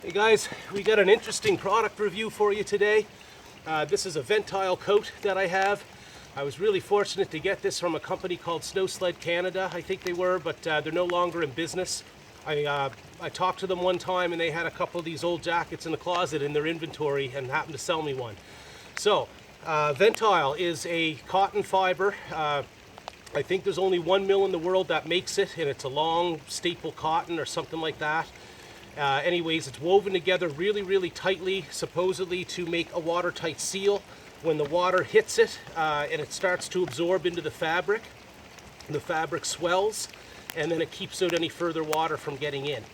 Hey guys, we got an interesting product review for you today. This is a Ventile coat that I have. I was really fortunate to get this from a company called Snow Sled Canada, I think they were, but they're no longer in business. I talked to them one time and they had a couple of these old jackets in the closet in their inventory and happened to sell me one. So, Ventile is a cotton fiber. I think there's only one mill in the world that makes it, and it's a long staple cotton or something like that. Anyways, it's woven together really tightly, supposedly to make a watertight seal. When the water hits it and it starts to absorb into the fabric swells, and then it keeps out any further water from getting in.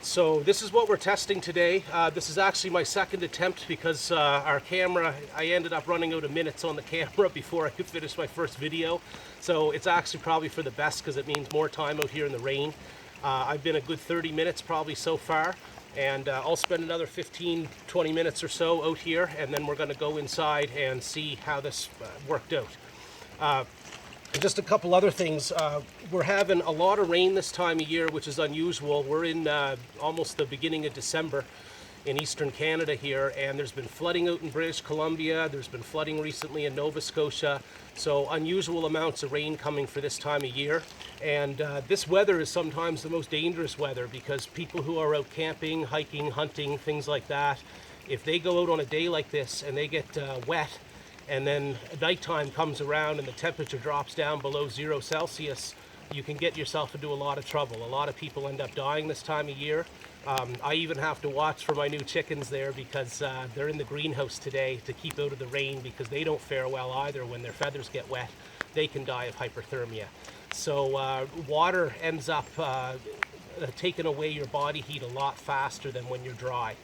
So this is what we're testing today. This is actually my second attempt because our camera, I ended up running out of minutes on the camera before I could finish my first video. So it's actually probably for the best because it means more time out here in the rain. I've been a good 30 minutes probably so far, and I'll spend another 15-20 minutes or so out here, and then we're going to go inside and see how this worked out. Just a couple other things. We're having a lot of rain this time of year, which is unusual. We're in almost the beginning of December in eastern Canada here, and there's been flooding out in British Columbia. There's been flooding recently in Nova Scotia. So unusual amounts of rain coming for this time of year. And this weather is sometimes the most dangerous weather because people who are out camping, hiking, hunting, things like that, if they go out on a day like this and they get wet, and then nighttime comes around and the temperature drops down below 0 Celsius, you can get yourself into a lot of trouble. A lot of people end up dying this time of year. I even have to watch for my new chickens there because they're in the greenhouse today to keep out of the rain because they don't fare well either when their feathers get wet. They can die of hyperthermia. So water ends up taking away your body heat a lot faster than when you're dry.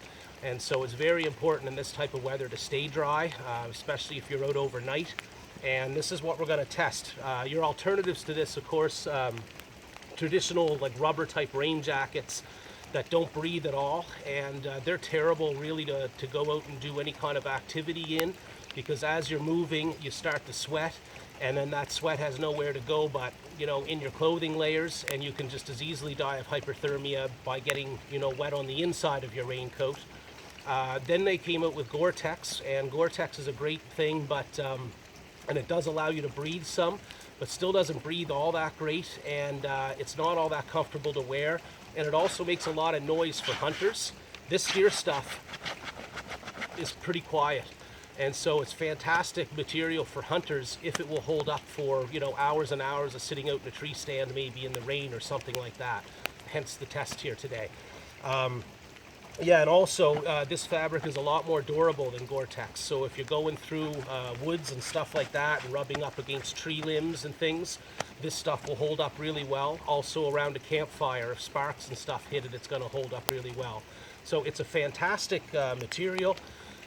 And so it's very important in this type of weather to stay dry, especially if you're out overnight. And this is what we're going to test. Your alternatives to this, of course, traditional like rubber type rain jackets that don't breathe at all, and they're terrible really to go out and do any kind of activity in, because as you're moving you start to sweat, and then that sweat has nowhere to go but in your clothing layers, and you can just as easily die of hyperthermia by getting wet on the inside of your raincoat. Then they came out with Gore-Tex, and Gore-Tex is a great thing, but and it does allow you to breathe some, but still doesn't breathe all that great, and it's not all that comfortable to wear, and it also makes a lot of noise for hunters. This deer stuff is pretty quiet, and so it's fantastic material for hunters if it will hold up for hours and hours of sitting out in a tree stand, maybe in the rain or something like that. Hence the test here today. Yeah, and also this fabric is a lot more durable than Gore-Tex. So if you're going through woods and stuff like that and rubbing up against tree limbs and things, this stuff will hold up really well. Also around a campfire, if sparks and stuff hit it, it's going to hold up really well. So it's a fantastic material,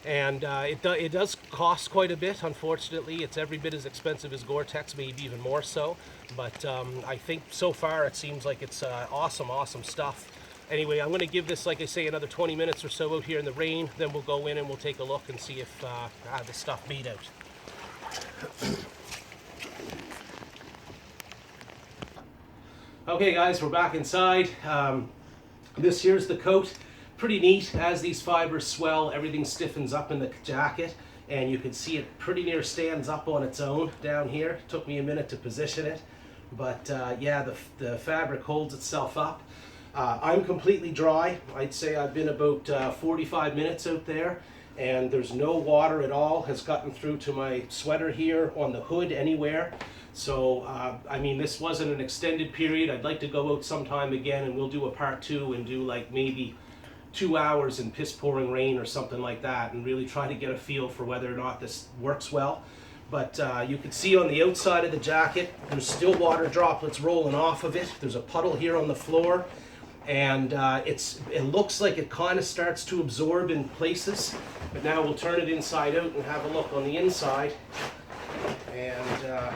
and it does cost quite a bit. Unfortunately, it's every bit as expensive as Gore-Tex, maybe even more so. But I think so far it seems like it's awesome stuff. Anyway, I'm going to give this, like I say, another 20 minutes or so out here in the rain. Then we'll go in and we'll take a look and see if how the stuff made out. Okay guys, we're back inside. This here's the coat. Pretty neat. As these fibers swell, everything stiffens up in the jacket, and you can see it pretty near stands up on its own down here. It took me a minute to position it, but yeah, the fabric holds itself up. I'm completely dry. I'd say I've been about 45 minutes out there, and there's no water at all has gotten through to my sweater here on the hood anywhere. So I mean, this wasn't an extended period. I'd like to go out sometime again and we'll do a part 2 and do like maybe 2 hours in piss pouring rain or something like that, and really try to get a feel for whether or not this works well. But you can see on the outside of the jacket there's still water droplets rolling off of it. There's a puddle here on the floor, and it looks like it kind of starts to absorb in places. But now we'll turn it inside out and have a look on the inside. And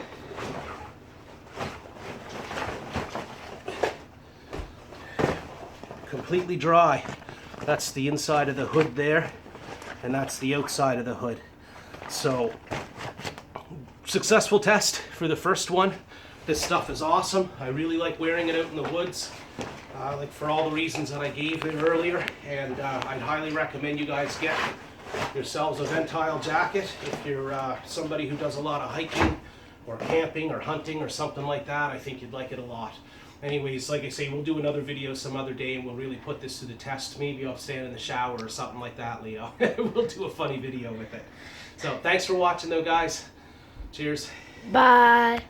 completely dry. That's the inside of the hood there, and that's the outside of the hood. So successful test for the first one. This stuff is awesome. I really like wearing it out in the woods. like for all the reasons that I gave there earlier, and I'd highly recommend you guys get yourselves a Ventile jacket if you're somebody who does a lot of hiking or camping or hunting or something like that. I think you'd like it a lot. Anyways, like I say, we'll do another video some other day and we'll really put this to the test. Maybe I'll stand in the shower or something like that, Leo. We'll do a funny video with it. So thanks for watching though, guys. Cheers. Bye.